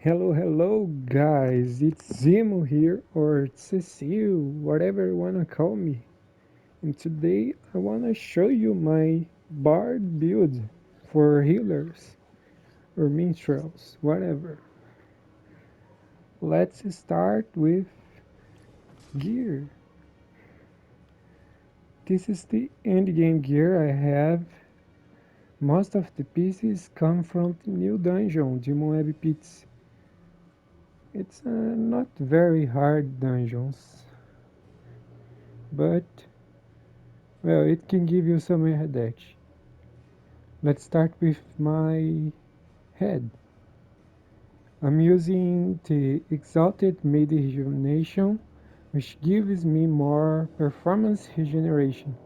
Hello guys, it's Zimo here, or Cecil, whatever you wanna call me. And today I wanna show you my bard build for healers or minstrels, whatever. Let's start with gear. This is the endgame gear I have. Most of the pieces come from the new dungeon, Demon Web Pits. It's not very hard dungeons, but well, it can give you some headache. Let's start with my head. I'm using the Exalted Made Rejuvenation, which gives me more performance regeneration.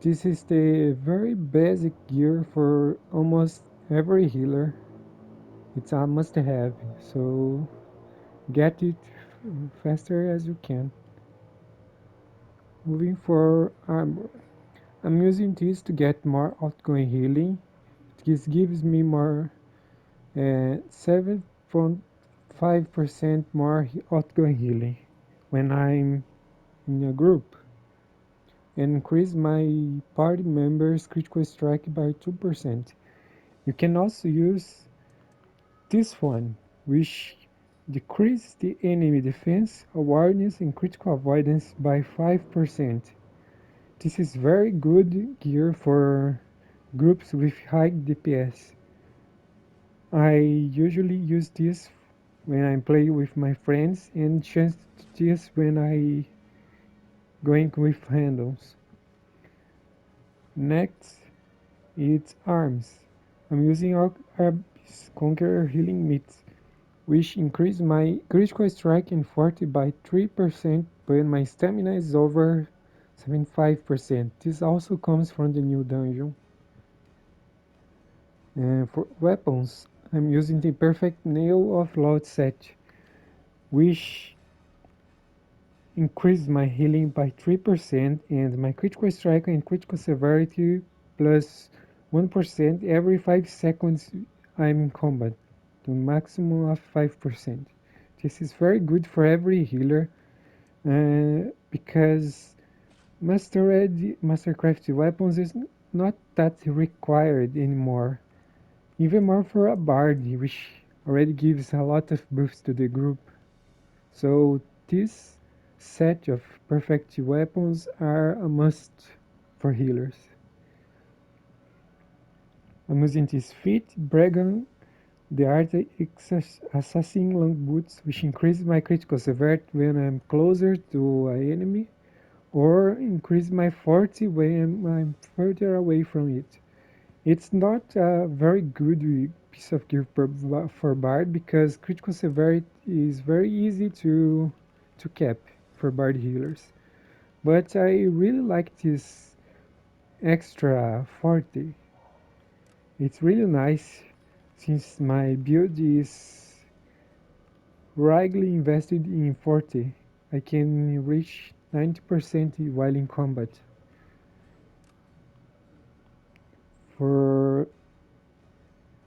This is the very basic gear for almost every healer. It's a must have, so get it faster as you can. Moving for armor. I'm using this to get more outgoing healing. This gives me more 7.5% more outgoing healing when I'm in a group, and increase my party members' critical strike by 2%. You can also use this one, which decreases the enemy defense, awareness, and critical avoidance by 5%. This is very good gear for groups with high DPS. I usually use this when I play with my friends, and just this when I going with handles. Next, it's arms. I'm using Arbis Conqueror Healing Meats, which increase my critical strike in 40 by 3% when my stamina is over 75%. This also comes from the new dungeon. And for weapons, I'm using the Perfect Nail of Loud set, which increase my healing by 3% and my critical strike and critical severity plus 1% every 5 seconds I'm in combat, to a maximum of 5%. This is very good for every healer because Mastercraft weapons is not that required anymore. Even more for a bard, which already gives a lot of buffs to the group. So this set of perfect weapons are a must for healers. I'm using this feat, Bragon, the art assassin long boots, which increase my critical severity when I'm closer to an enemy, or increase my 40 when I'm further away from it. It's not a very good piece of gear for bard because critical severity is very easy to cap for bard healers. But I really like this extra 40. It's really nice since my build is rightly invested in 40. I can reach 90% while in combat. For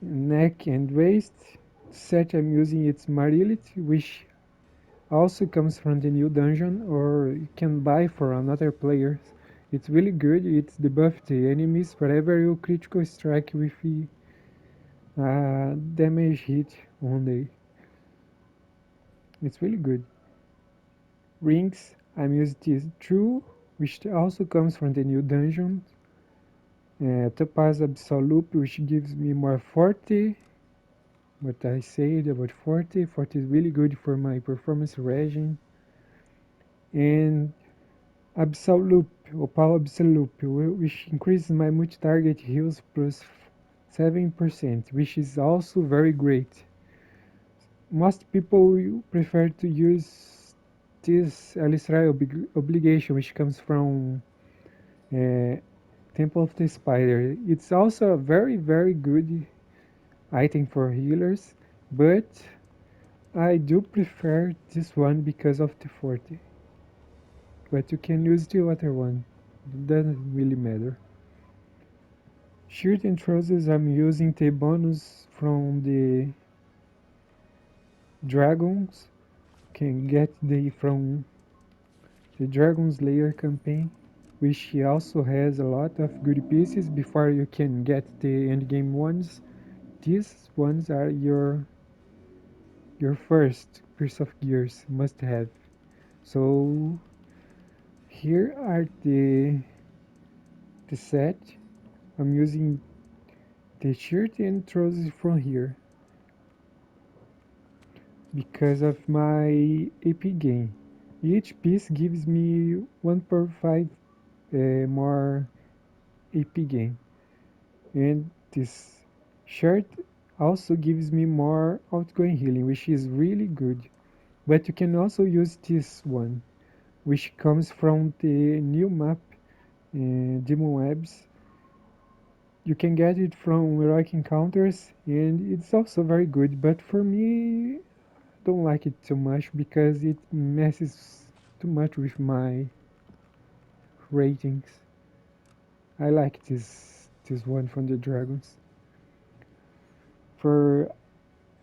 neck and waist set I'm using its Marilith, which also comes from the new dungeon or you can buy for another player. It's really good. It's debuff the enemies wherever you critical strike with damage hit only. It's really good. Rings, I'm using this true, which also comes from the new dungeon. Topaz Absolute, which gives me more 40. What I said about 40. 40 is really good for my performance regime. And Absolute, Opal Absolute, which increases my multi-target heals plus 7%, which is also very great. Most people prefer to use this Alistra obligation, which comes from uh, Temple of the Spider. It's also a very good item for healers, but I do prefer this one because of the 40. But you can use the other one, it doesn't really matter. Shirt and trousers, I'm using the bonus from the dragons. Can get they from the Dragon Slayer campaign, which also has a lot of good pieces before you can get the endgame ones. These ones are your first piece of gears must have. So here are the set. I'm using the shirt and trousers from here because of my AP gain. Each piece gives me 1.5 more AP gain, and this shirt also gives me more outgoing healing, which is really good. But you can also use this one, which comes from the new map, Demon Webs. You can get it from heroic encounters, and it's also very good. But for me, I don't like it too much because it messes too much with my ratings. I like this one from the dragons. For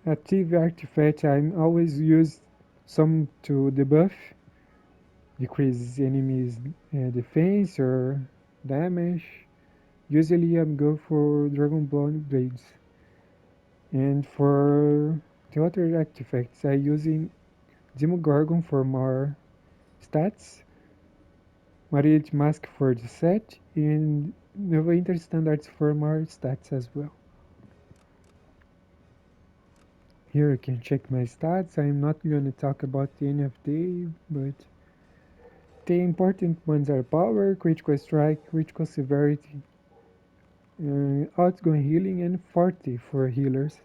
active artifact, I always use some to debuff, decrease enemies defense or damage. Usually I'm go for Dragonborn blades. And for the other artifacts, I using Demogorgon for more stats, Mariette Mask for the set, and Neverwinter Standards for more stats as well. Here you can check my stats. I'm not going to talk about any of them, but the important ones are power, critical strike, critical severity, outgoing healing, and 40 for healers.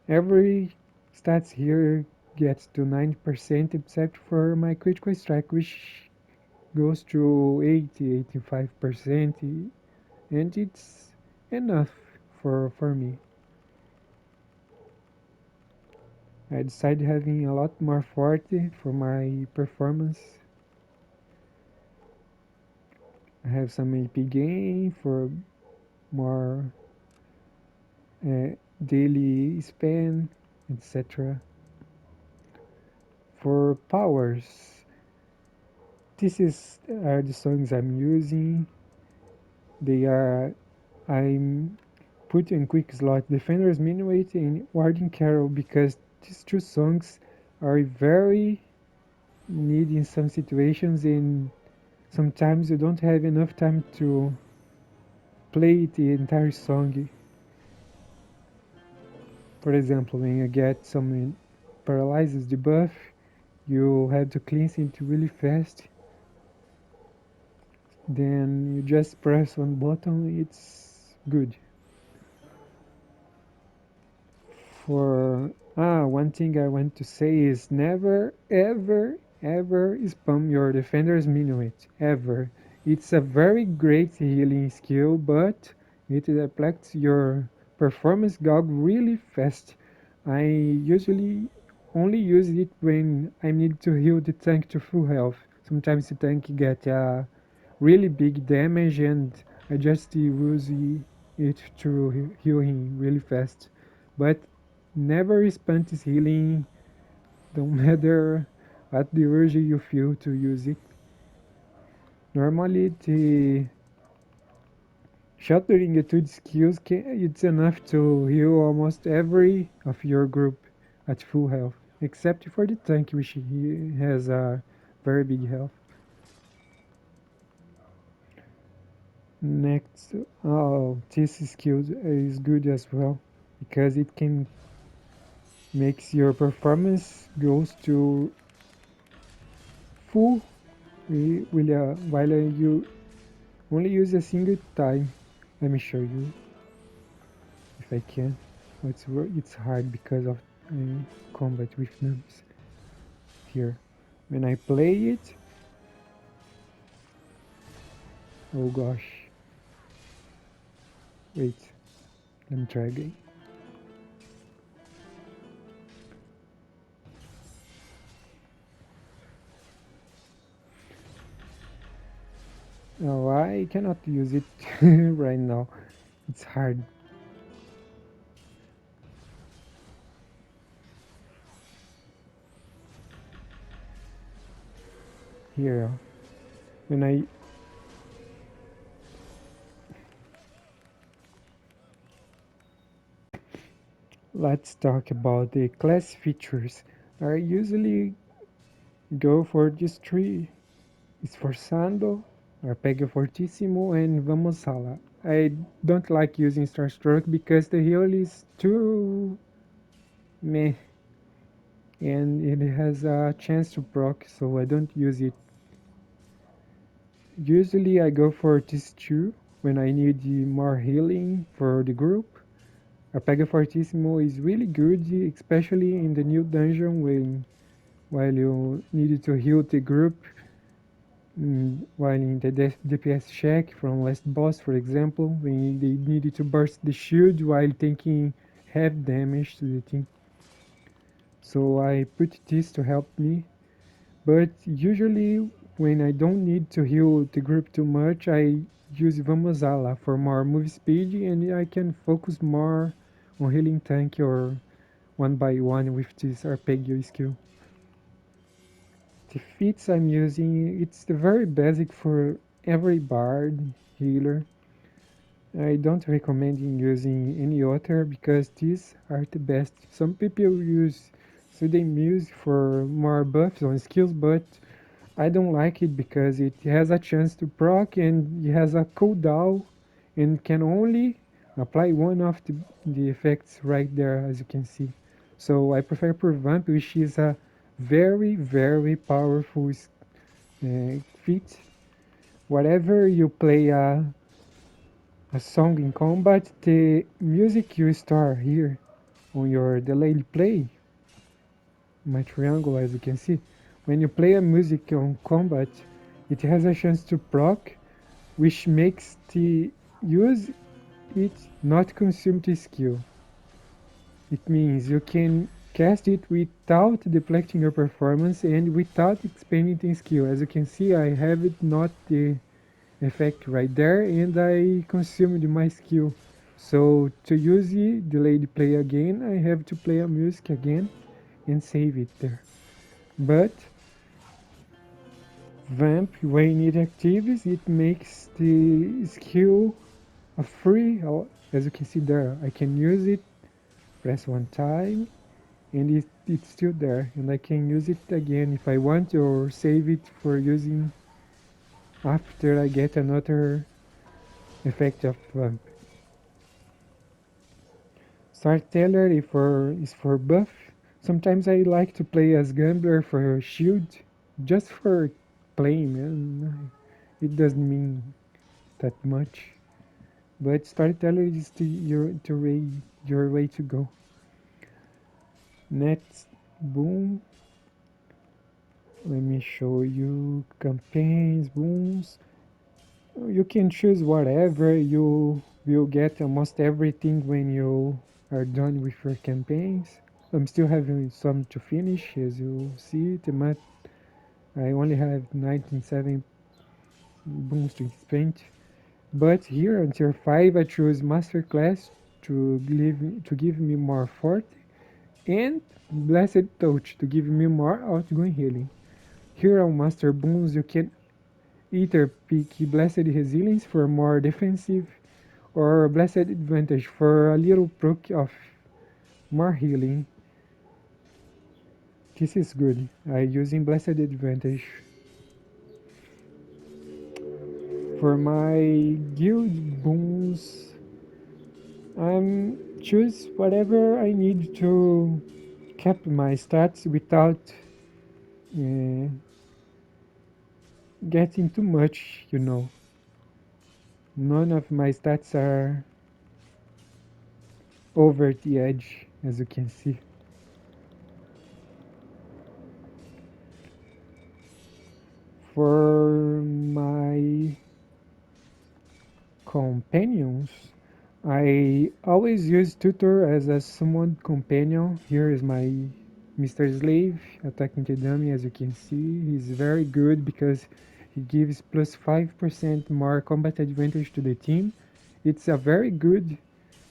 Every stats here gets to 90% except for my critical strike, which goes to 85%, and it's enough for me. I decided having a lot more 40 for my performance. I have some AP gain for more uh, daily spend, etc. For powers, this is are the songs I'm using. They are I'm putting quick slot Defender's Minuet and Warding Carol because these two songs are very needed in some situations, and sometimes you don't have enough time to play the entire song. For example, when you get some paralyzes debuff, you have to cleanse it really fast. Then you just press one button, it's good. For one thing I want to say is never ever ever spam your defender's minuet ever. It's a very great healing skill, but it affects your performance gog really fast. I usually only use it when I need to heal the tank to full health. Sometimes the tank get really big damage, and I just use it to heal him really fast. But never spend his healing, don't matter what the urge you feel to use it. Normally, the sheltering etude skills it's enough to heal almost every of your group at full health, except for the tank, which he has a very big health. Next, oh, this skill is good as well because it can makes your performance goes to full while you only use a single time. Let me show you if I can. It's hard because of combat with numbers. Here, when I play it, oh gosh, wait, let me try again. Oh, I cannot use it right now. It's hard. Here, when I let's talk about the class features. I usually go for these three: Sforzando, Arpeggio Fortissimo, and Vamosala. I don't like using Starstroke because the heal is too meh, and it has a chance to proc, so I don't use it. Usually I go for these two when I need more healing for the group. Arpeggio Fortissimo is really good, especially in the new dungeon when while you needed to heal the group, while in the DPS check from last boss, for example, when they needed to burst the shield while taking half damage to the team. So I put this to help me. But usually when I don't need to heal the group too much, I use Vamosala for more move speed and I can focus more on healing tank or one by one with this Arpeggio skill. The feats I'm using, it's the very basic for every bard healer. I don't recommend using any other because these are the best. Some people use Sudden Muse for more buffs on skills, but I don't like it because it has a chance to proc and it has a cooldown and can only apply one of the effects right there, as you can see. So I prefer Prevamp, which is a very, very powerful feat. Whatever you play a song in combat, the music you start here on your delayed play, my triangle as you can see, when you play a music on combat, it has a chance to proc, which makes the use it not consume the skill. It means you can cast it without deflecting your performance and without expanding the skill. As you can see, I have it not the effect right there and I consumed my skill. So to use the delayed play again, I have to play a music again and save it there. But Vamp, when it activates, it makes the skill a free, as you can see there. I can use it, press one time, and it's still there. And I can use it again if I want or save it for using after I get another effect of Vamp. Starteller is for buff. Sometimes I like to play as Gambler for shield, just for playing, man. It doesn't mean that much. But Storyteller is your way to go. Next, boom. Let me show you campaigns, booms. You can choose whatever. You will get almost everything when you are done with your campaigns. I'm still having some to finish, as you see. I only have 97 booms to spend. But here on tier 5 I choose Masterclass to give me more fort and Blessed Touch to give me more outgoing healing. Here on Master Boons you can either pick Blessed Resilience for more defensive or Blessed Advantage for a little proc of more healing. This is good. I using Blessed Advantage. For my guild boons, I'm choose whatever I need to cap my stats without uh, getting too much, you know. None of my stats are over the edge, as you can see. For my companions, I always use Tutor as a summoned companion. Here is my Mr. Slave attacking the dummy, as you can see. He's very good because he gives plus 5% more combat advantage to the team. It's a very good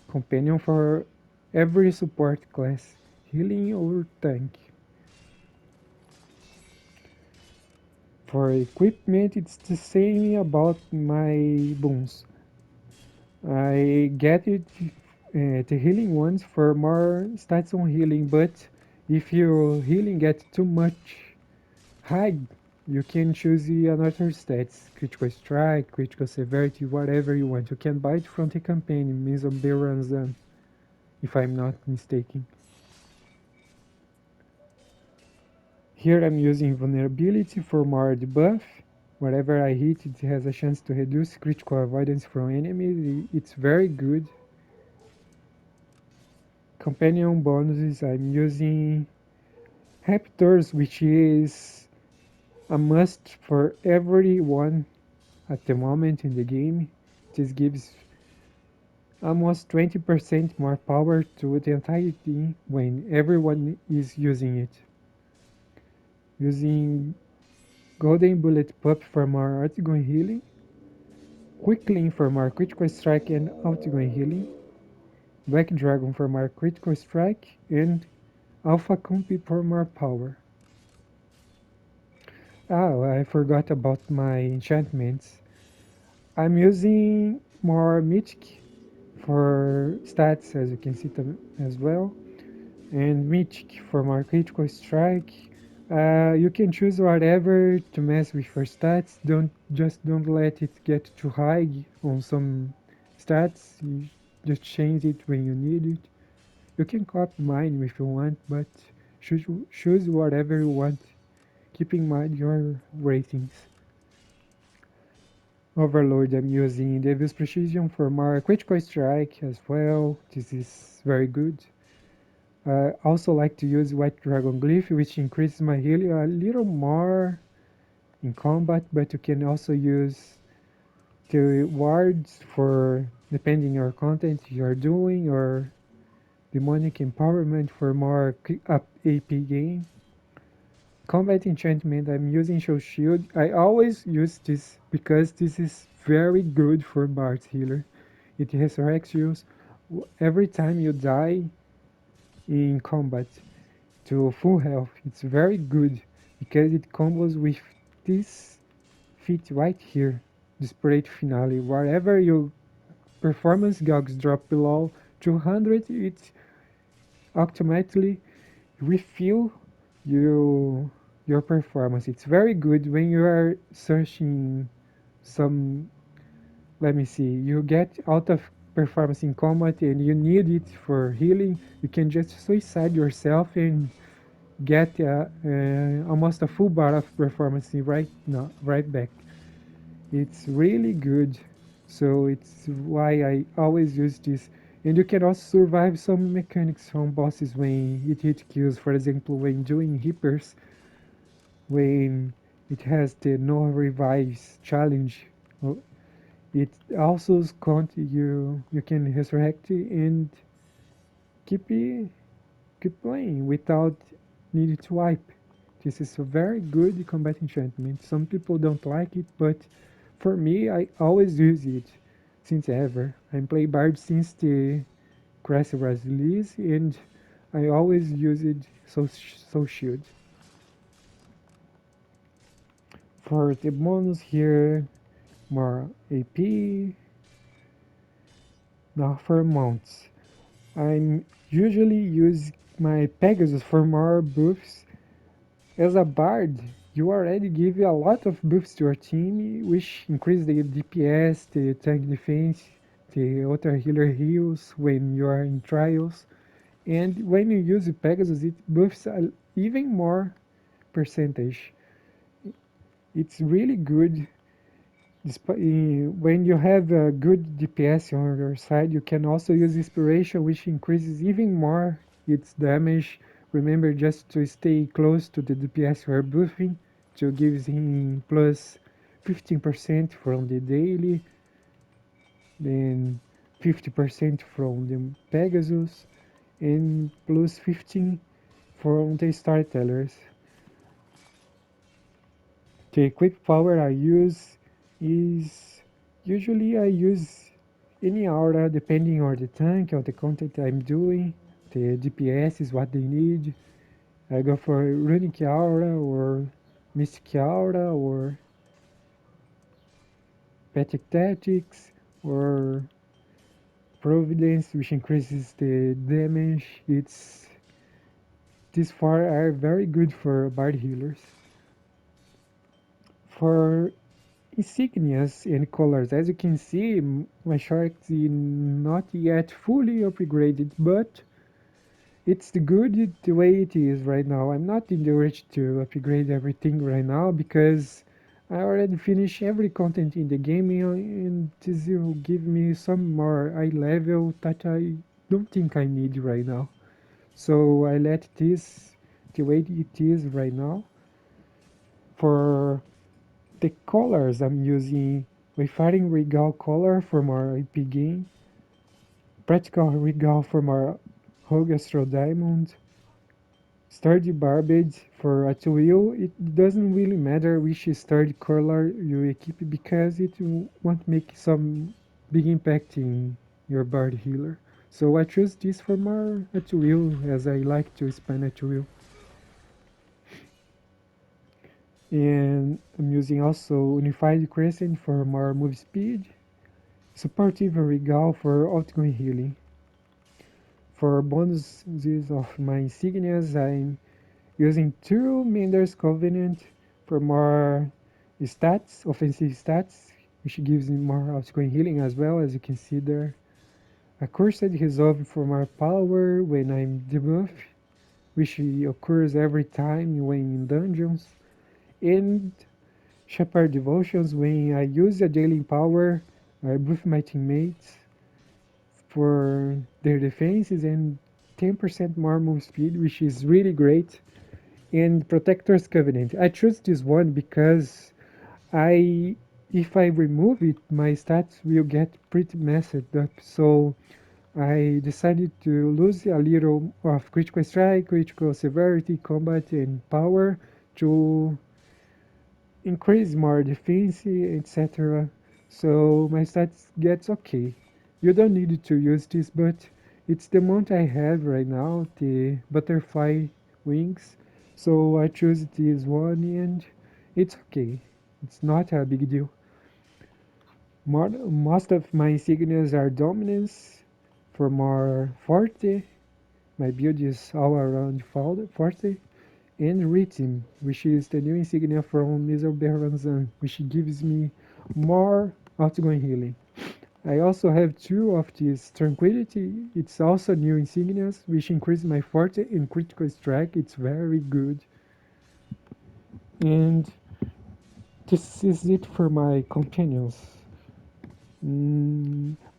companion for every support class, healing or tank. For equipment, it's the same about my boons. I get it the healing ones for more stats on healing, but if your healing gets too much high, you can choose the another stats, critical strike, critical severity, whatever you want. You can buy it from the campaign, means of the runs done, if I'm not mistaken. Here I'm using vulnerability for more debuff. Whatever I hit, it has a chance to reduce critical avoidance from enemies. It's very good. Companion bonuses, I'm using Raptors, which is a must for everyone at the moment in the game. This gives almost 20% more power to the entire team when everyone is using it. Using Golden Bullet Pup for more outgoing healing, Quickling for more critical strike and outgoing healing, Black Dragon for more critical strike, and Alpha Compi for more power. Oh, I forgot about my enchantments. I'm using more Mythic for stats, as you can see as well, and Mythic for more critical strike. You can choose whatever to mess with your stats. Don't let it get too high on some stats. You just change it when you need it. You can copy mine if you want, but choose whatever you want. Keep in mind your ratings. Overlord, I'm using Devil's Precision for more critical strike as well. This is very good. I also like to use White Dragon Glyph, which increases my healing a little more in combat, but you can also use the wards for depending your content you're doing, or demonic empowerment for more up AP gain. Combat enchantment, I'm using Show Shield. I always use this because this is very good for Bard's healer. It resurrects you every time you die in combat to full health. It's very good because it combos with this feat right here, Desperate Finale. Wherever your performance gogs drop below 200, it automatically refill you your performance. It's very good when you are searching some. Let me see. You get out of performance in combat and you need it for healing. You can just suicide yourself and get almost a full bar of performance right now, right back. It's really good. So it's why I always use this. And you can also survive some mechanics from bosses when it hit kills. For example, when doing Reapers, when it has the no revives challenge. It also count you can resurrect and keep keep playing without needing to wipe. This is a very good combat enchantment. Some people don't like it, but for me, I always use it since ever. I play Bard since the Crest was released, and I always use it so shield. For the bonus here, more AP. Now for mounts, I usually use my Pegasus for more buffs. As a bard, you already give a lot of buffs to your team, which increase the DPS, the tank defense, the auto healer heals when you are in trials. And when you use Pegasus, it buffs even more percentage. It's really good. When you have a good DPS on your side, you can also use Inspiration, which increases even more its damage. Remember just to stay close to the DPS you are buffing, to give him plus 15% from the daily, then 50% from the Pegasus, and plus 15 from the Storytellers. The equip power I use is usually I use any aura depending on the tank or the content I'm doing. The DPS is what they need. I go for runic aura or Mystic Aura or Pathetic Tactics or Providence, which increases the damage. It's these four are very good for bard healers. For insignias and colors, as you can see, my shark is not yet fully upgraded, but it's the good the way it is right now. I'm not in the rush to upgrade everything right now because I already finished every content in the game and this will give me some more high level that I don't think I need right now. So I let this the way it is right now. For the colors I'm using Wayfaring Regal color from our IP game, Practical Regal from our Rogue Astral Diamond, Sturdy Barbage for a wheel. It doesn't really matter which sturdy color you equip because it won't make some big impact in your bard healer. So I choose this for more at wheel as I like to spam at wheel. And I'm using also Unified Crescent for more move speed, Supportive Regal for outgoing healing. For bonuses of my insignias, I'm using two Mender's Covenant for more stats, offensive stats, which gives me more outgoing healing as well, as you can see there. A Cursed Resolve for more power when I'm debuffed, which occurs every time when in dungeons. And Shepherd Devotions when I use a Jailing Power, I buff my teammates for their defenses and 10% more move speed, which is really great. And Protector's Covenant. I choose this one because I if I remove it, my stats will get pretty messed up. So I decided to lose a little of critical strike, critical severity, combat, and power to increase more defense, etc. So my stats gets okay. You don't need to use this, but it's the mount I have right now, the butterfly wings. So I choose this one and it's okay. It's not a big deal. Most of my insignias are dominance for more forte. My build is all around forte. And Rhythm, which is the new insignia from Mr. Berranzan, which gives me more outgoing healing. I also have two of this Tranquility. It's also new insignias, which increase my forte and critical strike. It's very good. And this is it for my companions.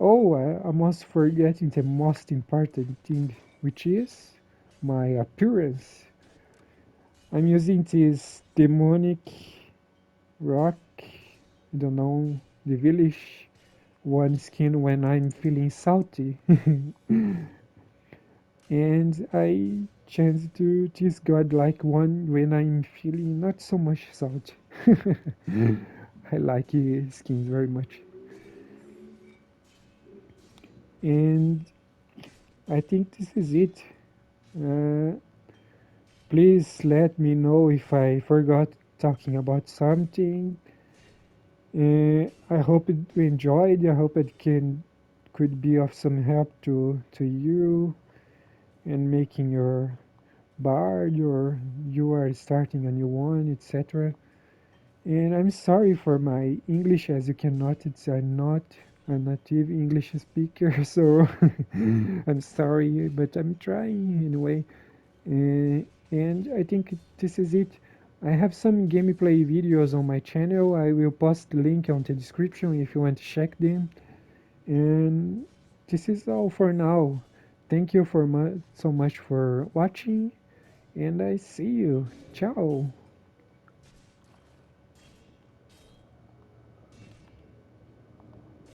Oh, I almost forgetting the most important thing, which is my appearance. I'm using this demonic rock, I don't know, the village one skin when I'm feeling salty. And I change to this godlike one when I'm feeling not so much salty. I like skins very much. And I think this is it. Uh, Please let me know if I forgot talking about something. I hope you enjoyed. I hope it could be of some help to you in making your bard or you are starting a new one, etc. And I'm sorry for my English, as you can notice, I'm not a native English speaker, so I'm sorry, but I'm trying anyway. And I think this is it. I have some gameplay videos on my channel. I will post the link on the description if you want to check them. And this is all for now. Thank you so much for watching, and I see you. Ciao.